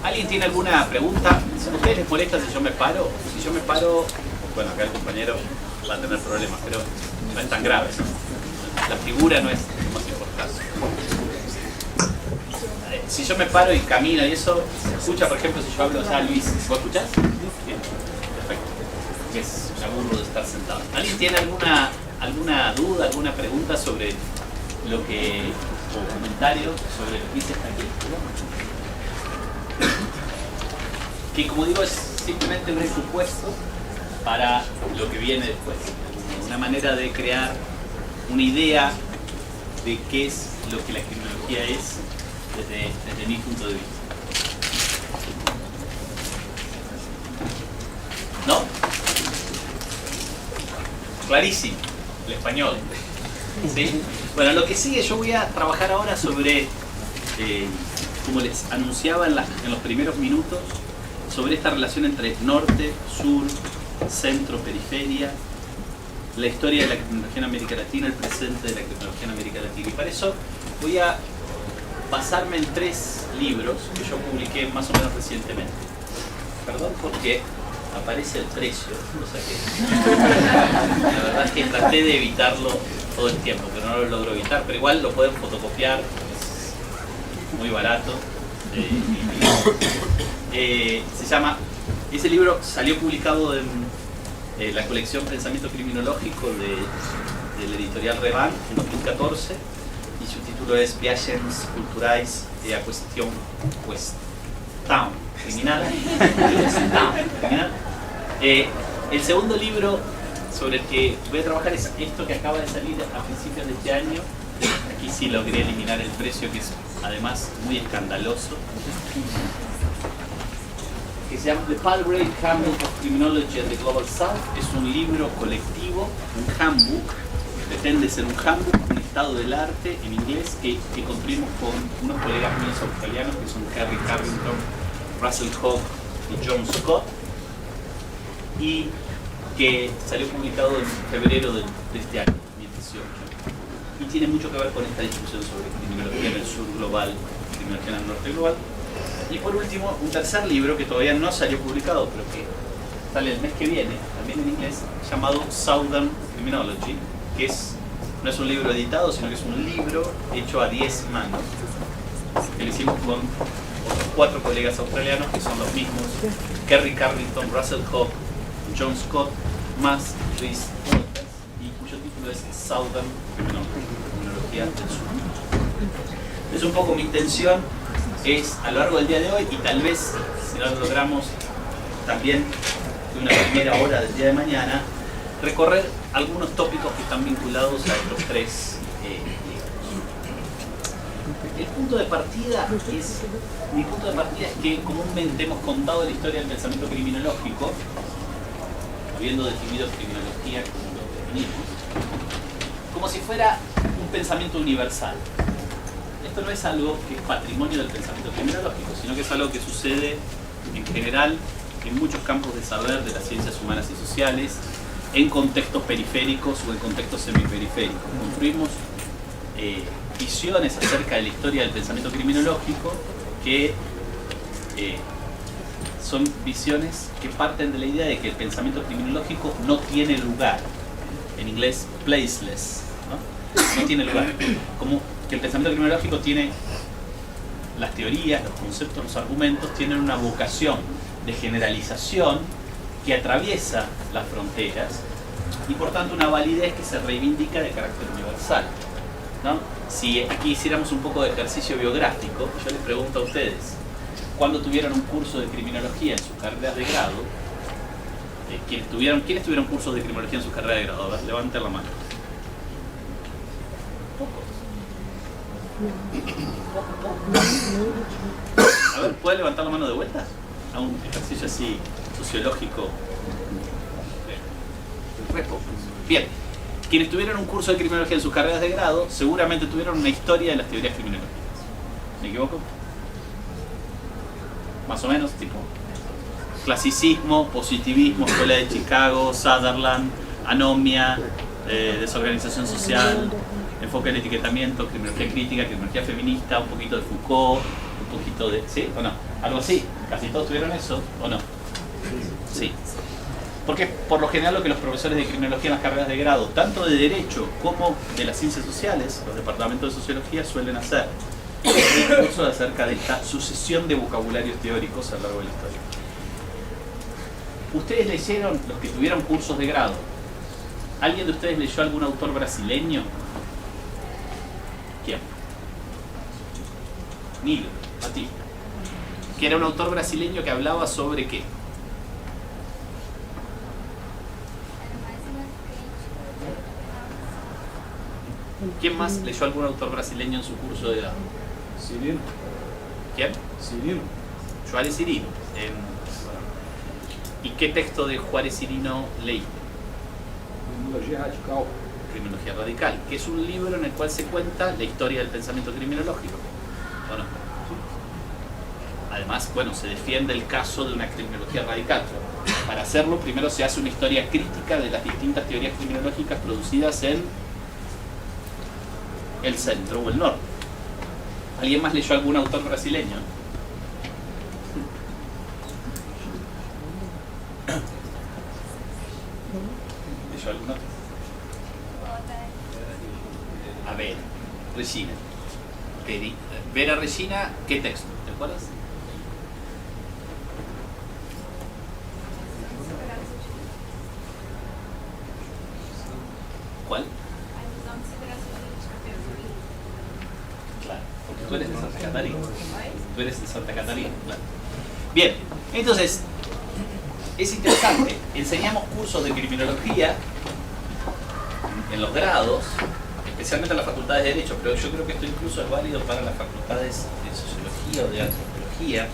¿Alguien tiene alguna pregunta? ¿A ustedes les molesta si yo me paro? Si yo me paro, bueno, acá el compañero va a tener problemas, pero no es tan grave. La figura no es lo más importante. Si yo me paro y camino y eso, ¿se escucha? Por ejemplo, si yo hablo ya, Luis, ¿vos escuchás? Bien, perfecto. Me aburro de estar sentado. ¿Alguien tiene alguna duda, alguna pregunta sobre lo que, o comentario sobre lo que dice aquí? Que, como digo, es simplemente un presupuesto para lo que viene después. Una manera de crear una idea de qué es lo que la criminología es desde mi punto de vista. ¿No? Clarísimo, el español. ¿Sí? Bueno, lo que sigue, yo voy a trabajar ahora sobre, como les anunciaba en los primeros minutos, sobre esta relación entre norte, sur, centro, periferia, la historia de la criminología en América Latina, el presente de la criminología en América Latina. Y para eso voy a basarme en 3 libros que yo publiqué más o menos recientemente. Perdón porque aparece el precio, o sea que la verdad es que traté de evitarlo todo el tiempo, pero no lo logro evitar, pero igual lo pueden fotocopiar, es muy barato. Se llama, ese libro salió publicado en la colección Pensamiento Criminológico de la editorial Revan en 2014 y su título es Viagens Culturais e a Questão Criminal. El segundo libro sobre el que voy a trabajar es esto que acaba de salir a principios de este año. Aquí sí logré eliminar el precio, que es además muy escandaloso, que se llama The Palgrave Handbook of Criminology and the Global South. Es un libro colectivo, un handbook, pretende ser un handbook, un estado del arte en inglés que construimos con unos colegas míos australianos que son Kerry Carrington, Russell Hogg y John Scott, y que salió publicado en febrero de este año, 2018. Y tiene mucho que ver con esta discusión sobre criminología en el sur global, criminología en el norte global. Y por último, un tercer libro que todavía no salió publicado, pero que sale el mes que viene, también en inglés, llamado Southern Criminology, que no es un libro editado, sino que es un libro hecho a 10 manos, que lo hicimos con otros 4 colegas australianos, que son los mismos, Kerry Carrington, Russell Hogg, John Scott, más Chris Walters, y cuyo título es Southern Criminology, criminología del sur. Es un poco mi intención, es a lo largo del día de hoy, y tal vez, si no lo logramos, también de una primera hora del día de mañana, recorrer algunos tópicos que están vinculados a estos 3 libros. Mi punto de partida es que comúnmente hemos contado la historia del pensamiento criminológico, habiendo definido criminología como lo definimos, como si fuera un pensamiento universal. Esto no es algo que es patrimonio del pensamiento criminológico, sino que es algo que sucede en general en muchos campos de saber de las ciencias humanas y sociales, en contextos periféricos o en contextos semiperiféricos. Construimos visiones acerca de la historia del pensamiento criminológico que son visiones que parten de la idea de que el pensamiento criminológico no tiene lugar. En inglés, placeless, ¿no? No tiene lugar. Como que el pensamiento criminológico tiene las teorías, los conceptos, los argumentos, tienen una vocación de generalización que atraviesa las fronteras y por tanto una validez que se reivindica de carácter universal, ¿no? Si aquí hiciéramos un poco de ejercicio biográfico, yo les pregunto a ustedes, ¿cuándo tuvieron un curso de criminología en sus carreras de grado? ¿Quiénes tuvieron cursos de criminología en sus carreras de grado? A ver, levanten la mano. A ver, ¿puede levantar la mano de vuelta? A un ejercicio así sociológico. Bien, quienes tuvieron un curso de criminología en sus carreras de grado seguramente tuvieron una historia de las teorías criminológicas. ¿Me equivoco? Más o menos, tipo clasicismo, positivismo, Escuela de Chicago, Sutherland, anomia, desorganización social, enfoque del etiquetamiento, criminología crítica, criminología feminista, un poquito de Foucault, un poquito de... ¿sí o no? Algo así. ¿Casi todos tuvieron eso o no? Sí. Porque por lo general lo que los profesores de criminología en las carreras de grado, tanto de Derecho como de las Ciencias Sociales, los departamentos de Sociología, suelen hacer un curso acerca de esta sucesión de vocabularios teóricos a lo largo de la historia. ¿Ustedes leyeron, los que tuvieron cursos de grado, alguien de ustedes leyó algún autor brasileño? ¿Quién? Nilo, Batista. Que era un autor brasileño que hablaba sobre ¿qué? ¿Quién más leyó algún autor brasileño en su curso de grado? Cirino. ¿Quién? Cirino. Juárez Cirino. ¿Y qué texto de Juárez Cirino leí? Criminología radical. Criminología radical, que es un libro en el cual se cuenta la historia del pensamiento criminológico. ¿O no? Además, bueno, se defiende el caso de una criminología radical. Para hacerlo, primero se hace una historia crítica de las distintas teorías criminológicas producidas en el centro o el norte. ¿Alguien más leyó algún autor brasileño? ¿Leyó algún otro? A ver, Regina. Vera Regina, ¿qué texto? ¿Te acuerdas? ¿Cuál? Claro, porque tú eres de Santa Catarina. Tú eres de Santa Catarina, claro. Bien, entonces, es interesante. Enseñamos cursos de criminología en los grados, especialmente en las facultades de Derecho, pero yo creo que esto incluso es válido para las facultades de Sociología o de Antropología,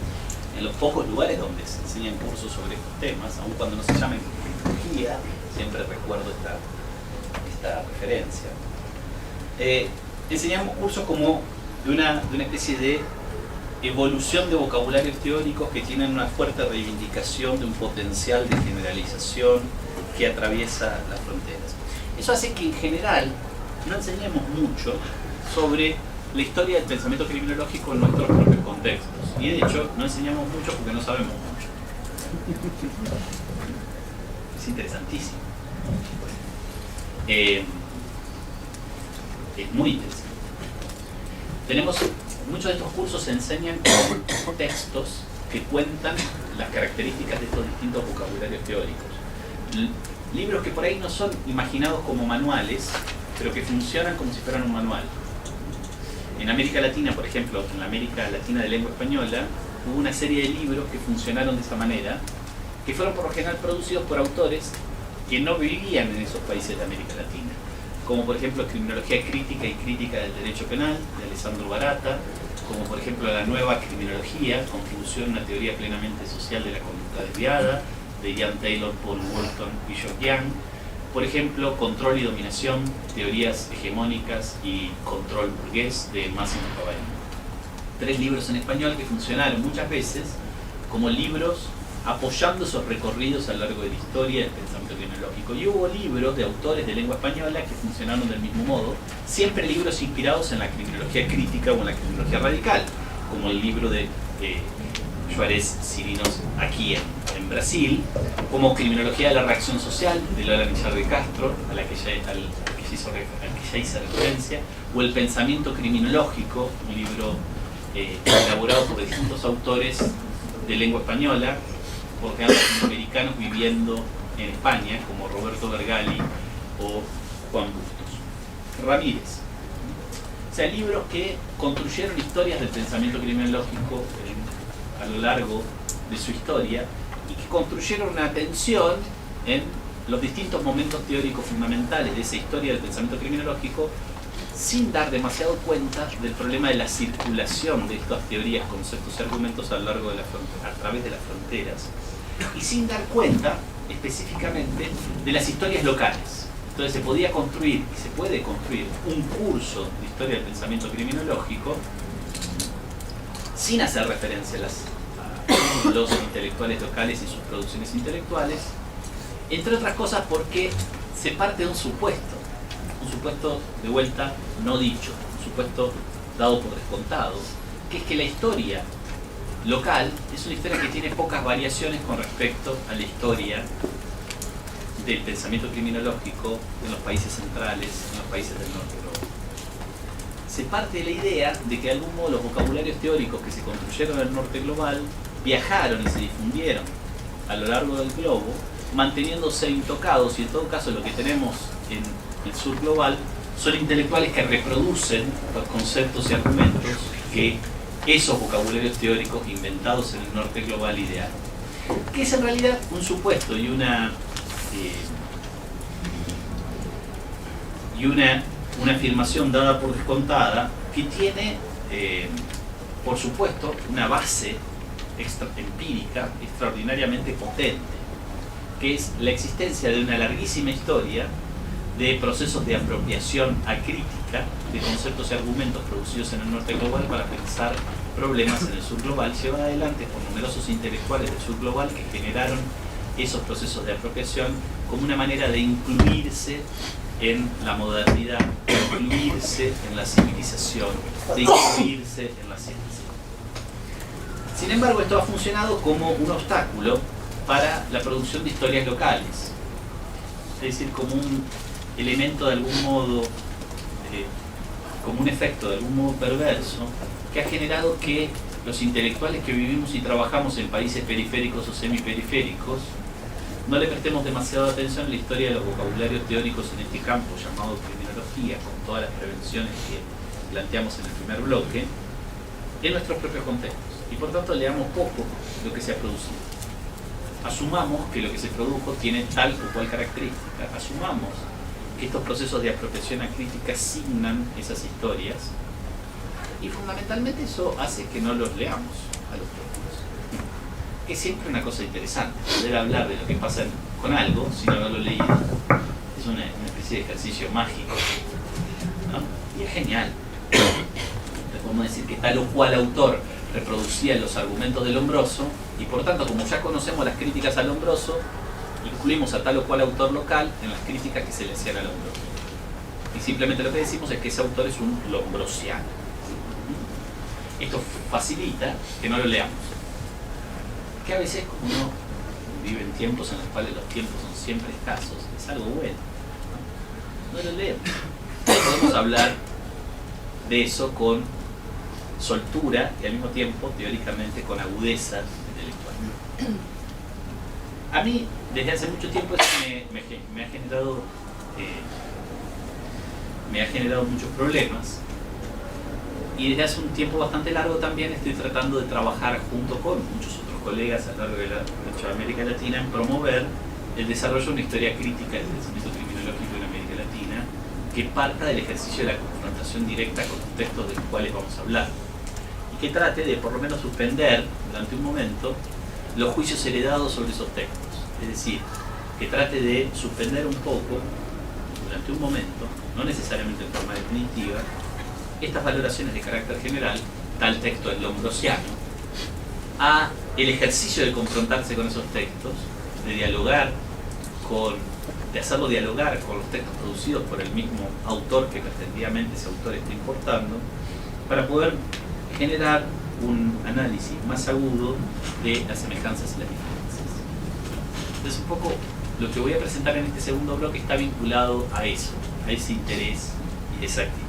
en los pocos lugares donde se enseñan cursos sobre estos temas, aun cuando no se llamen criminología, siempre recuerdo esta referencia. Enseñamos cursos como de una especie de evolución de vocabularios teóricos que tienen una fuerte reivindicación de un potencial de generalización que atraviesa las fronteras. Eso hace que en general no enseñemos mucho sobre la historia del pensamiento criminológico en nuestros propios contextos. Y de hecho no enseñamos mucho porque no sabemos mucho. Es interesantísimo. Es muy interesante. Muchos de estos cursos se enseñan con textos que cuentan las características de estos distintos vocabularios teóricos. Libros que por ahí no son imaginados como manuales, pero que funcionan como si fueran un manual. En América Latina, por ejemplo, en la América Latina de lengua española, hubo una serie de libros que funcionaron de esa manera, que fueron por lo general producidos por autores que no vivían en esos países de América Latina, como por ejemplo Criminología crítica y crítica del derecho penal, de Alessandro Barata, como por ejemplo La nueva criminología, contribución a una teoría plenamente social de la conducta desviada, de Ian Taylor, Paul Walton y George Young, por ejemplo Control y dominación, teorías hegemónicas y control burgués, de Massimo Cavalli. 3 libros en español que funcionaron muchas veces como libros apoyando esos recorridos a lo largo de la historia del pensamiento criminológico. Y hubo libros de autores de lengua española que funcionaron del mismo modo, siempre libros inspirados en la criminología crítica o en la criminología radical, como el libro de Juárez Cirino aquí en Brasil, como Criminología de la reacción social, de Lola Michel de Castro, al que ya hice referencia, o El pensamiento criminológico, un libro elaborado por distintos autores de lengua española, porque eran latinoamericanos viviendo en España, como Roberto Vergali o Juan Bustos. Ramírez. O sea, libros que construyeron historias del pensamiento criminológico a lo largo de su historia y que construyeron una atención en los distintos momentos teóricos fundamentales de esa historia del pensamiento criminológico, sin dar demasiado cuenta del problema de la circulación de estas teorías, conceptos y argumentos a lo largo de a través de las fronteras, y sin dar cuenta específicamente de las historias locales. Entonces se podía construir y se puede construir un curso de historia del pensamiento criminológico sin hacer referencia a los intelectuales locales y sus producciones intelectuales, entre otras cosas porque se parte de un supuesto un supuesto de vuelta no dicho, un supuesto dado por descontado, que es que la historia local es una historia que tiene pocas variaciones con respecto a la historia del pensamiento criminológico en los países centrales, en los países del norte global. Se parte de la idea de que de algún modo los vocabularios teóricos que se construyeron en el norte global viajaron y se difundieron a lo largo del globo, manteniéndose intocados, y en todo caso lo que tenemos en el sur global son intelectuales que reproducen los conceptos y argumentos que esos vocabularios teóricos inventados en el norte global idearon. Que es en realidad un supuesto y una afirmación dada por descontada que tiene, por supuesto, una base empírica extraordinariamente potente, que es la existencia de una larguísima historia de procesos de apropiación acrítica de conceptos y argumentos producidos en el norte global para pensar problemas en el sur global, llevada adelante por numerosos intelectuales del sur global que generaron esos procesos de apropiación como una manera de incluirse en la modernidad, de incluirse en la civilización, de incluirse en la ciencia. Sin embargo, esto ha funcionado como un obstáculo para la producción de historias locales, es decir, como un elemento de algún modo, como un efecto de algún modo perverso, que ha generado que los intelectuales que vivimos y trabajamos en países periféricos o semiperiféricos no le prestemos demasiada atención a la historia de los vocabularios teóricos en este campo llamado criminología, con todas las prevenciones que planteamos en el primer bloque, en nuestros propios contextos. Y por tanto leamos poco lo que se ha producido. Asumamos que lo que se produjo tiene tal o cual característica. Asumamos que estos procesos de apropiación acrítica signan esas historias. Y fundamentalmente eso hace que no los leamos a los textos. Que es siempre una cosa interesante, poder hablar de lo que pasa con algo sin haberlo leído. Es una especie de ejercicio mágico, ¿no? Y es genial. Podemos decir que tal o cual autor reproducía los argumentos del Lombroso, y por tanto, como ya conocemos las críticas al Lombroso, incluimos a tal o cual autor local en las críticas que se le hacían al Lombroso. Y simplemente lo que decimos es que ese autor es un lombrosiano. Esto facilita que no lo leamos. Que a veces, como uno vive en tiempos en los cuales los tiempos son siempre escasos, es algo bueno. No lo leemos. Podemos hablar de eso con soltura y al mismo tiempo, teóricamente, con agudeza intelectual. A mí, desde hace mucho tiempo, eso me ha generado muchos problemas. Y desde hace un tiempo bastante largo también estoy tratando de trabajar junto con muchos otros colegas a lo largo de toda América Latina en promover el desarrollo de una historia crítica del pensamiento criminológico en América Latina que parta del ejercicio de la confrontación directa con los textos de los cuales vamos a hablar y que trate de por lo menos suspender durante un momento los juicios heredados sobre esos textos, es decir, que trate de suspender un poco durante un momento, no necesariamente en forma definitiva, estas valoraciones de carácter general, tal texto es lombrosiano, a el ejercicio de confrontarse con esos textos, de dialogar de hacerlo dialogar con los textos producidos por el mismo autor que pretendidamente ese autor está importando, para poder generar un análisis más agudo de las semejanzas y las diferencias. Entonces un poco lo que voy a presentar en este segundo bloque está vinculado a eso, a ese interés y esa actitud.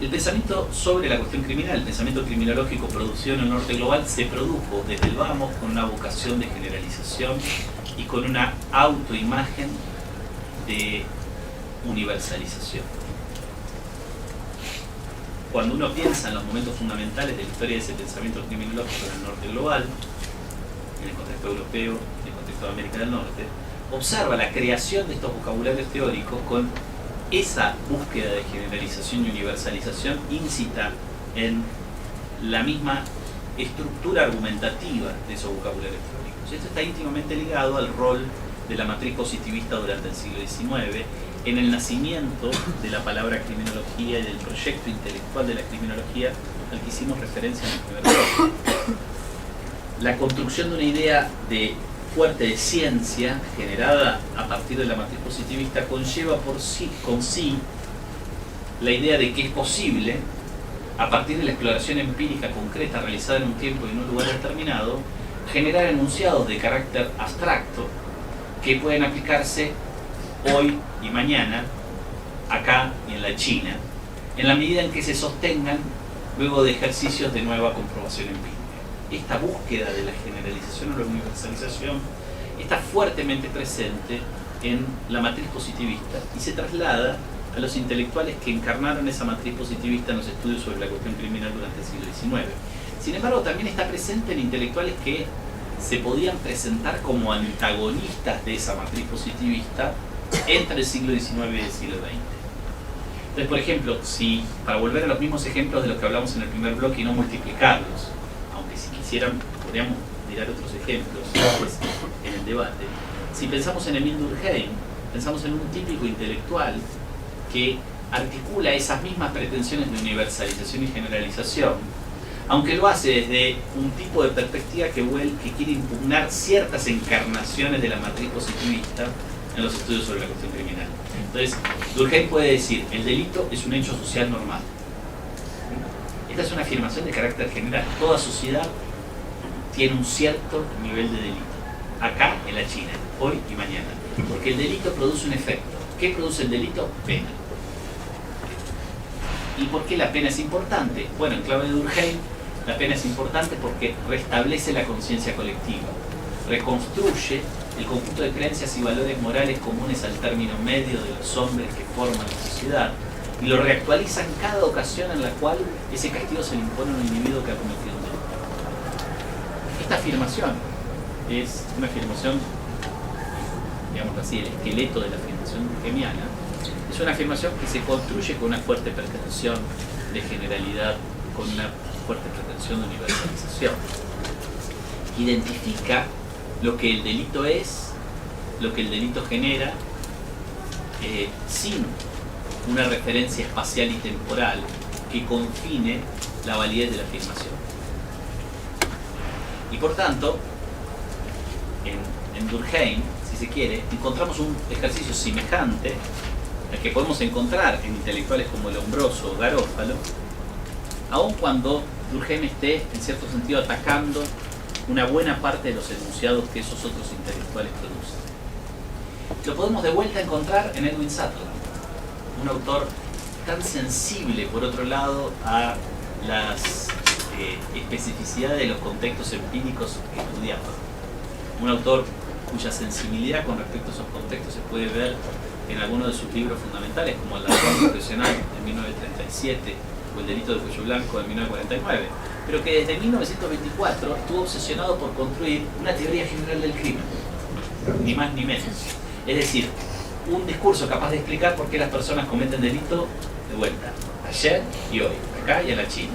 El pensamiento sobre la cuestión criminal, el pensamiento criminológico producido en el norte global, se produjo desde el vamos con una vocación de generalización y con una autoimagen de universalización. Cuando uno piensa en los momentos fundamentales de la historia de ese pensamiento criminológico en el norte global, en el contexto europeo, en el contexto de América del Norte, observa la creación de estos vocabularios teóricos con esa búsqueda de generalización y universalización íncita en la misma estructura argumentativa de esos vocabularios teóricos. Esto está íntimamente ligado al rol de la matriz positivista durante el siglo XIX en el nacimiento de la palabra criminología y del proyecto intelectual de la criminología al que hicimos referencia en el primer bloque. La construcción de una idea de fuerte de ciencia generada a partir de la matriz positivista conlleva consigo la idea de que es posible, a partir de la exploración empírica concreta realizada en un tiempo y en un lugar determinado, generar enunciados de carácter abstracto que pueden aplicarse hoy y mañana, acá y en la China, en la medida en que se sostengan luego de ejercicios de nueva comprobación empírica. Esta búsqueda de la generalización o la universalización está fuertemente presente en la matriz positivista y se traslada a los intelectuales que encarnaron esa matriz positivista en los estudios sobre la cuestión criminal durante el siglo XIX. Sin embargo, también está presente en intelectuales que se podían presentar como antagonistas de esa matriz positivista entre el siglo XIX y el siglo XX. Entonces, por ejemplo, si, para volver a los mismos ejemplos de los que hablamos en el primer bloque y no multiplicarlos, aunque si quisieran podríamos mirar otros ejemplos después en el debate, si pensamos en Émile Durkheim, pensamos en un típico intelectual que articula esas mismas pretensiones de universalización y generalización, aunque lo hace desde un tipo de perspectiva que quiere impugnar ciertas encarnaciones de la matriz positivista en los estudios sobre la cuestión criminal. Entonces, Durkheim puede decir, el delito es un hecho social normal. Esta es una afirmación de carácter general. Toda sociedad tiene un cierto nivel de delito. Acá, en la China, hoy y mañana. Porque el delito produce un efecto. ¿Qué produce el delito? Pena. ¿Y por qué la pena es importante? Bueno, en clave de Durkheim, la pena es importante porque restablece la conciencia colectiva, reconstruye el conjunto de creencias y valores morales comunes al término medio de los hombres que forman la sociedad y lo reactualiza en cada ocasión en la cual ese castigo se le impone a un individuo que ha cometido un delito. Esta afirmación es una afirmación, digamos así, el esqueleto de la afirmación durkheimiana. Es una afirmación que se construye con una fuerte pretensión de generalidad, con una fuerte pretensión de universalización. Identifica lo que el delito es, lo que el delito genera, sin una referencia espacial y temporal que confine la validez de la afirmación. Y por tanto, en Durkheim, si se quiere, encontramos un ejercicio semejante al que podemos encontrar en intelectuales como Lombroso o Garófalo, aun cuando Durkheim esté, en cierto sentido, atacando una buena parte de los enunciados que esos otros intelectuales producen. Lo podemos de vuelta encontrar en Edwin Sutherland, un autor tan sensible, por otro lado, a las especificidades de los contextos empíricos que estudiaba. Un autor cuya sensibilidad con respecto a esos contextos se puede ver en algunos de sus libros fundamentales, como El ladrón profesional de 1937 o El delito de cuello blanco de 1949, pero que desde 1924 estuvo obsesionado por construir una teoría general del crimen, ni más ni menos. Es decir, un discurso capaz de explicar por qué las personas cometen delito de vuelta, ayer y hoy, acá y en la China.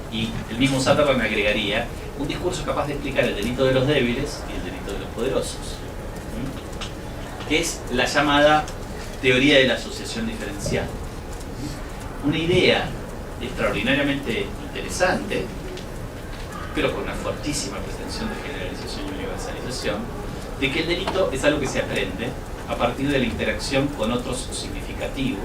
Y el mismo Sutherland agregaría un discurso capaz de explicar el delito de los débiles y el delito de los poderosos, que es la llamada teoría de la asociación diferencial. Una idea extraordinariamente interesante, pero con una fortísima pretensión de generalización y universalización, de que el delito es algo que se aprende a partir de la interacción con otros significativos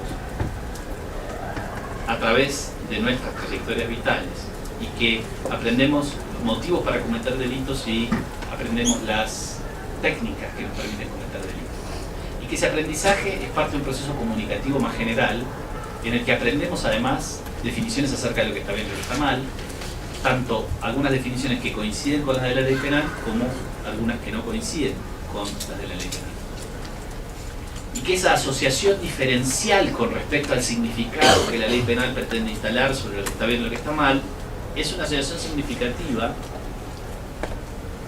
a través de nuestras trayectorias vitales, y que aprendemos los motivos para cometer delitos y aprendemos las técnicas que nos permiten cometer delitos. Y que ese aprendizaje es parte de un proceso comunicativo más general, en el que aprendemos además definiciones acerca de lo que está bien y lo que está mal, tanto algunas definiciones que coinciden con las de la ley penal como algunas que no coinciden con las de la ley penal. Y que esa asociación diferencial con respecto al significado que la ley penal pretende instalar sobre lo que está bien y lo que está mal es una asociación significativa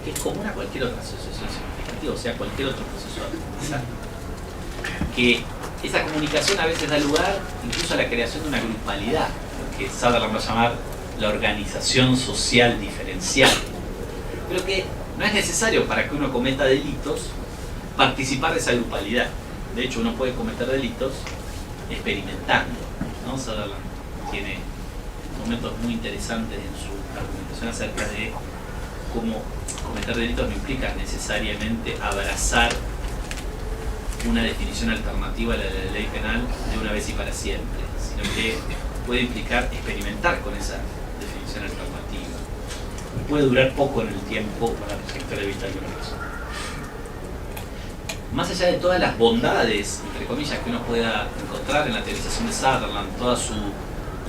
que es común a cualquier otra asociación significativa, o sea, cualquier otro proceso de aprendizaje. Que esa comunicación a veces da lugar incluso a la creación de una grupalidad, lo que Sutherland va a llamar la organización social diferencial, pero que no es necesario para que uno cometa delitos participar de esa grupalidad. De hecho, uno puede cometer delitos experimentando, ¿no? Sutherland tiene momentos muy interesantes en su argumentación acerca de cómo cometer delitos no implica necesariamente abrazar una definición alternativa a la de la ley penal de una vez y para siempre, sino que puede implicar experimentar con esa definición alternativa. Puede durar poco en el tiempo para la trayectoria vital de una persona. Más allá de todas las bondades, entre comillas, que uno pueda encontrar en la teorización de Sutherland, todo su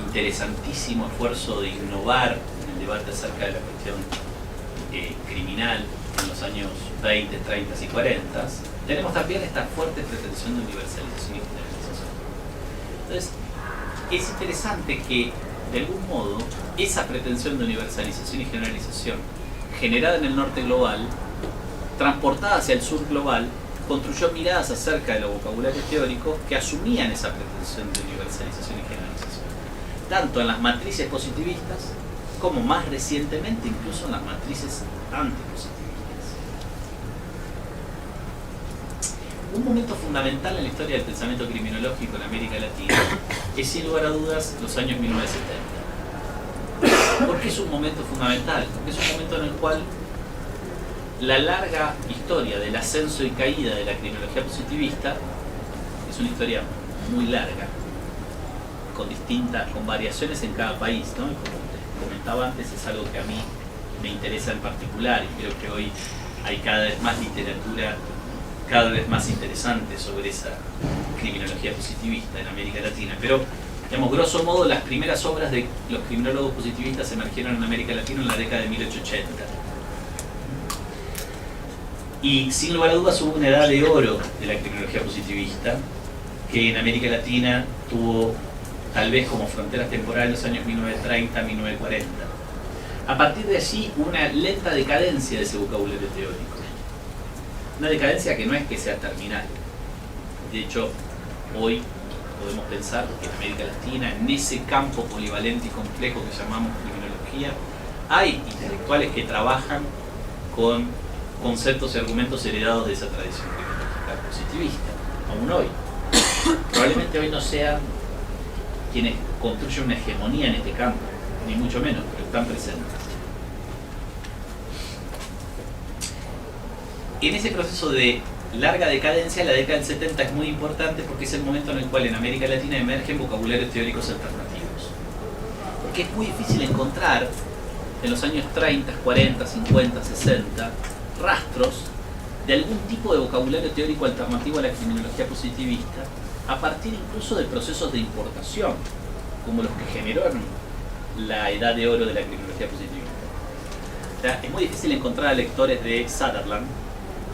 interesantísimo esfuerzo de innovar en el debate acerca de la cuestión criminal en los años 20, 30 y 40, tenemos también esta fuerte pretensión de universalización y generalización. Entonces, es interesante que, de algún modo, esa pretensión de universalización y generalización, generada en el norte global, transportada hacia el sur global, construyó miradas acerca de los vocabularios teóricos que asumían esa pretensión de universalización y generalización, tanto en las matrices positivistas como más recientemente incluso en las matrices antipositivistas. Un momento fundamental en la historia del pensamiento criminológico en América Latina es, sin lugar a dudas, los años 1970. ¿Por qué es un momento fundamental? Porque es un momento en el cual la larga historia del ascenso y caída de la criminología positivista es una historia muy larga, con variaciones en cada país, ¿no? Y como te comentaba antes, es algo que a mí me interesa en particular y creo que hoy hay cada vez más literatura cada vez más interesante sobre esa criminología positivista en América Latina. Pero, digamos, grosso modo, las primeras obras de los criminólogos positivistas emergieron en América Latina en la década de 1880. Y sin lugar a dudas hubo una edad de oro de la criminología positivista que en América Latina tuvo tal vez como fronteras temporales los años 1930-1940. A partir de allí una lenta decadencia de ese vocabulario teórico. Una decadencia que no es que sea terminal. De hecho, hoy podemos pensar que en América Latina, en ese campo polivalente y complejo que llamamos criminología, hay intelectuales que trabajan con conceptos y argumentos heredados de esa tradición criminológica positivista, aún hoy. Probablemente hoy no sean quienes construyen una hegemonía en este campo, ni mucho menos, pero están presentes. En ese proceso de larga decadencia, la década del 70 es muy importante porque es el momento en el cual en América Latina emergen vocabularios teóricos alternativos. Porque es muy difícil encontrar en los años 30, 40, 50, 60 rastros de algún tipo de vocabulario teórico alternativo a la criminología positivista a partir incluso de procesos de importación como los que generaron la edad de oro de la criminología positivista. O sea, es muy difícil encontrar a lectores de Sutherland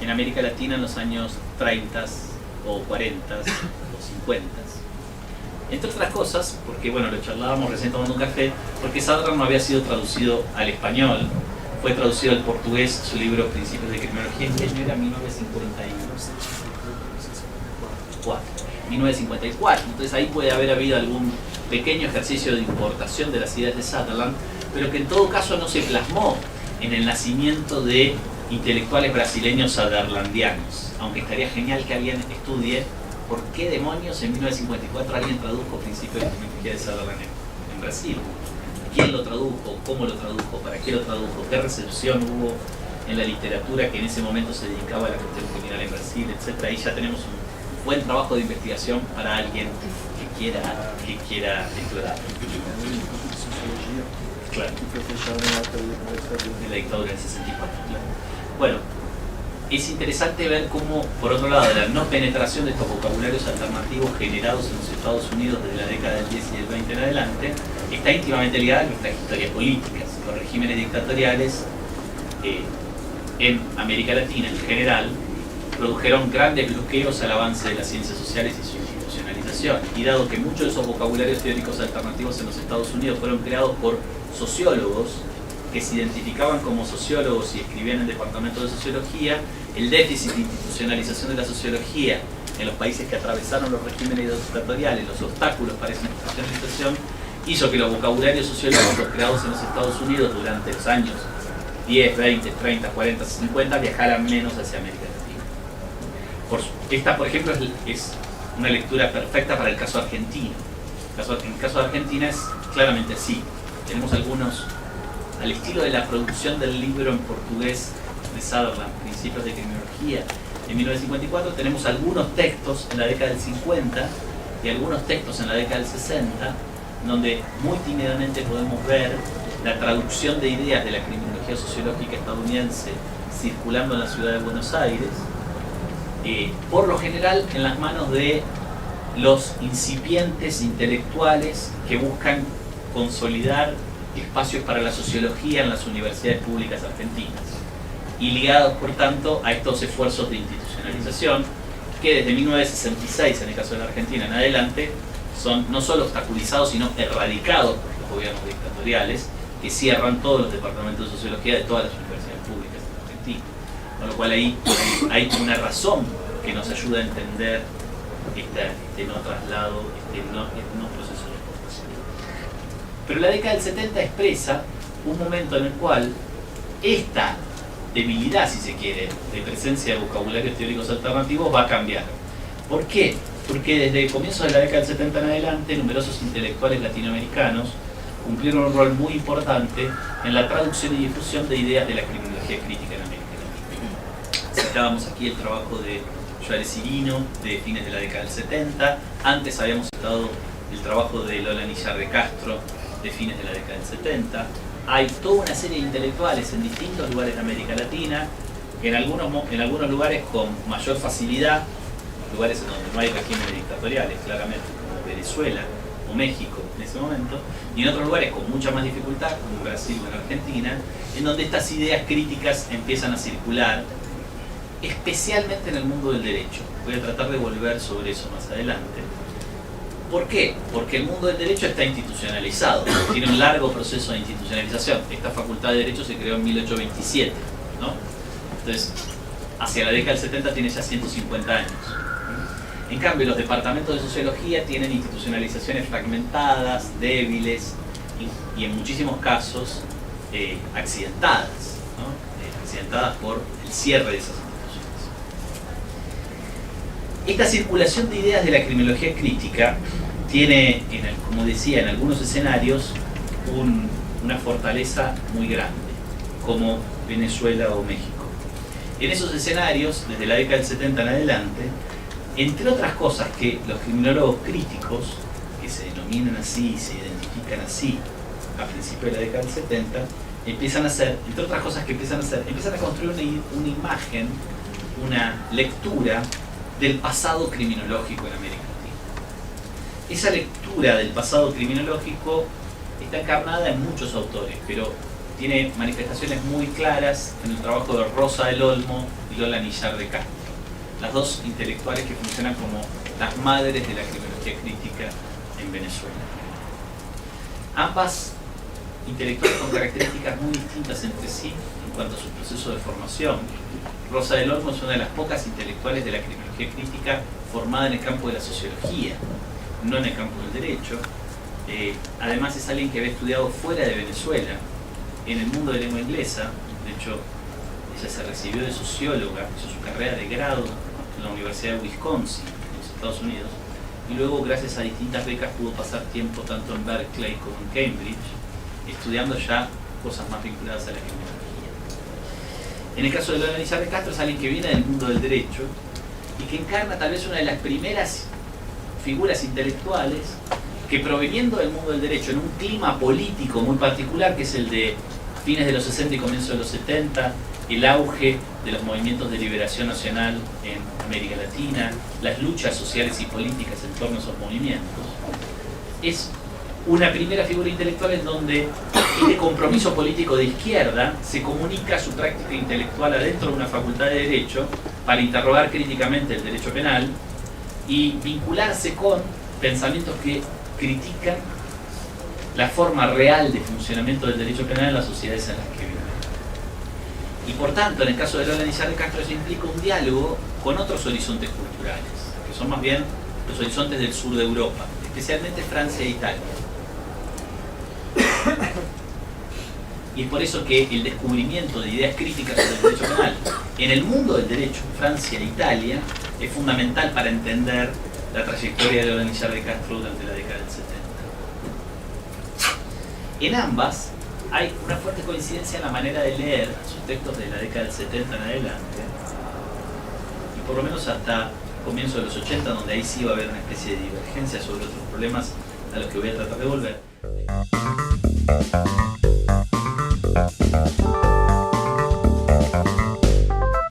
en América Latina en los años 30 o 40 o 50. Entre otras cosas, porque bueno, lo charlábamos recién tomando un café, porque Sutherland no había sido traducido al español, fue traducido al portugués su libro Principios de Criminología, en que era 1954. Entonces ahí puede haber habido algún pequeño ejercicio de importación de las ideas de Sutherland, pero que en todo caso no se plasmó en el nacimiento de intelectuales brasileños sutherlandianos, aunque estaría genial que alguien estudie por qué demonios en 1954 alguien tradujo Principios de Criminología de Sutherland en Brasil. ¿Quién lo tradujo? ¿Cómo lo tradujo? ¿Para qué lo tradujo? ¿Qué recepción hubo en la literatura que en ese momento se dedicaba a la cuestión criminal en Brasil, etcétera? Ahí ya tenemos un buen trabajo de investigación para alguien que quiera explorar. Claro. En la dictadura del 64. Claro. Bueno, es interesante ver cómo, por otro lado, la no penetración de estos vocabularios alternativos generados en los Estados Unidos desde la década del 10 y del 20 en adelante está íntimamente ligada a nuestras historias políticas. Los regímenes dictatoriales en América Latina en general produjeron grandes bloqueos al avance de las ciencias sociales y su institucionalización. Y dado que muchos de esos vocabularios teóricos alternativos en los Estados Unidos fueron creados por sociólogos que se identificaban como sociólogos y escribían en departamentos de sociología, el déficit de institucionalización de la sociología en los países que atravesaron los regímenes dictatoriales, los obstáculos para esa institucionalización, hizo que los vocabularios sociológicos creados en los Estados Unidos durante los años 10, 20, 30, 40, 50 viajaran menos hacia América Latina. Esta, por ejemplo, es una lectura perfecta para el caso argentino. En el caso de Argentina es claramente así. Tenemos algunos, al estilo de la producción del libro en portugués de Sutherland, Principios de Criminología, en 1954, tenemos algunos textos en la década del 50 y algunos textos en la década del 60, donde muy tímidamente podemos ver la traducción de ideas de la criminología sociológica estadounidense circulando en la ciudad de Buenos Aires, por lo general en las manos de los incipientes intelectuales que buscan consolidar espacios para la sociología en las universidades públicas argentinas y ligados por tanto a estos esfuerzos de institucionalización que desde 1966 en el caso de la Argentina en adelante son no solo obstaculizados sino erradicados por los gobiernos dictatoriales que cierran todos los departamentos de sociología de todas las universidades públicas en Argentina, con lo cual ahí hay una razón que nos ayuda a entender este no traslado, no proceso de exportación. Pero la década del 70 expresa un momento en el cual esta debilidad, si se quiere, de presencia de vocabularios teóricos alternativos va a cambiar. ¿Por qué? Porque desde el comienzo de la década del 70 en adelante, numerosos intelectuales latinoamericanos cumplieron un rol muy importante en la traducción y difusión de ideas de la criminología crítica en América Latina. Citábamos aquí el trabajo de Joale Cirino de fines de la década del 70, antes habíamos citado el trabajo de Lola Nillar de Castro de fines de la década del 70. Hay toda una serie de intelectuales en distintos lugares de América Latina, en algunos lugares con mayor facilidad, lugares en donde no hay regímenes dictatoriales, claramente, como Venezuela o México en ese momento, y en otros lugares con mucha más dificultad, como Brasil o en Argentina, en donde estas ideas críticas empiezan a circular, especialmente en el mundo del derecho. Voy a tratar de volver sobre eso más adelante. ¿Por qué? Porque el mundo del derecho está institucionalizado, tiene un largo proceso de institucionalización. Esta facultad de Derecho se creó en 1827, ¿no? Entonces, hacia la década del 70 tiene ya 150 años. En cambio, los departamentos de sociología tienen institucionalizaciones fragmentadas, débiles y en muchísimos casos accidentadas, ¿no? Accidentadas por el cierre de esas instituciones. Esta circulación de ideas de la criminología crítica tiene, como decía, en algunos escenarios una fortaleza muy grande, como Venezuela o México. En esos escenarios, desde la década del 70 en adelante, entre otras cosas que los criminólogos críticos, que se denominan así y se identifican así a principios de la década del 70, empiezan a hacer, entre otras cosas que empiezan a construir una imagen, una lectura del pasado criminológico en América Latina. Esa lectura del pasado criminológico está encarnada en muchos autores, pero tiene manifestaciones muy claras en el trabajo de Rosa del Olmo y Lola Nillar de Castro, las dos intelectuales que funcionan como las madres de la criminología crítica en Venezuela. Ambas intelectuales con características muy distintas entre sí en cuanto a su proceso de formación. Rosa del Olmo es una de las pocas intelectuales de la criminología crítica formada en el campo de la sociología, no en el campo del derecho. Además es alguien que había estudiado fuera de Venezuela, en el mundo de lengua inglesa. De hecho, ella se recibió de socióloga, hizo su carrera de grado en la Universidad de Wisconsin, en los Estados Unidos, y luego gracias a distintas becas pudo pasar tiempo tanto en Berkeley como en Cambridge, estudiando ya cosas más vinculadas a la criminología. En el caso de Lola Nillar de Castro es alguien que viene del mundo del derecho y que encarna tal vez una de las primeras figuras intelectuales que, proveniendo del mundo del derecho en un clima político muy particular, que es el de fines de los 60 y comienzos de los 70, el auge de los movimientos de liberación nacional en América Latina, las luchas sociales y políticas en torno a esos movimientos, es una primera figura intelectual en donde este compromiso político de izquierda se comunica su práctica intelectual adentro de una facultad de Derecho para interrogar críticamente el derecho penal y vincularse con pensamientos que critican la forma real de funcionamiento del derecho penal en las sociedades en las que viven. Y por tanto, en el caso de Lola Nillar de Castro, eso implica un diálogo con otros horizontes culturales, que son más bien los horizontes del sur de Europa, especialmente Francia e Italia. Y es por eso que el descubrimiento de ideas críticas sobre el derecho penal en el mundo del derecho, Francia e Italia, es fundamental para entender la trayectoria de Lola Nillar de Castro durante la década del 70. En ambas hay una fuerte coincidencia en la manera de leer sus textos de la década del 70 en adelante, y por lo menos hasta comienzo de los 80, donde ahí sí va a haber una especie de divergencia sobre otros problemas a los que voy a tratar de volver.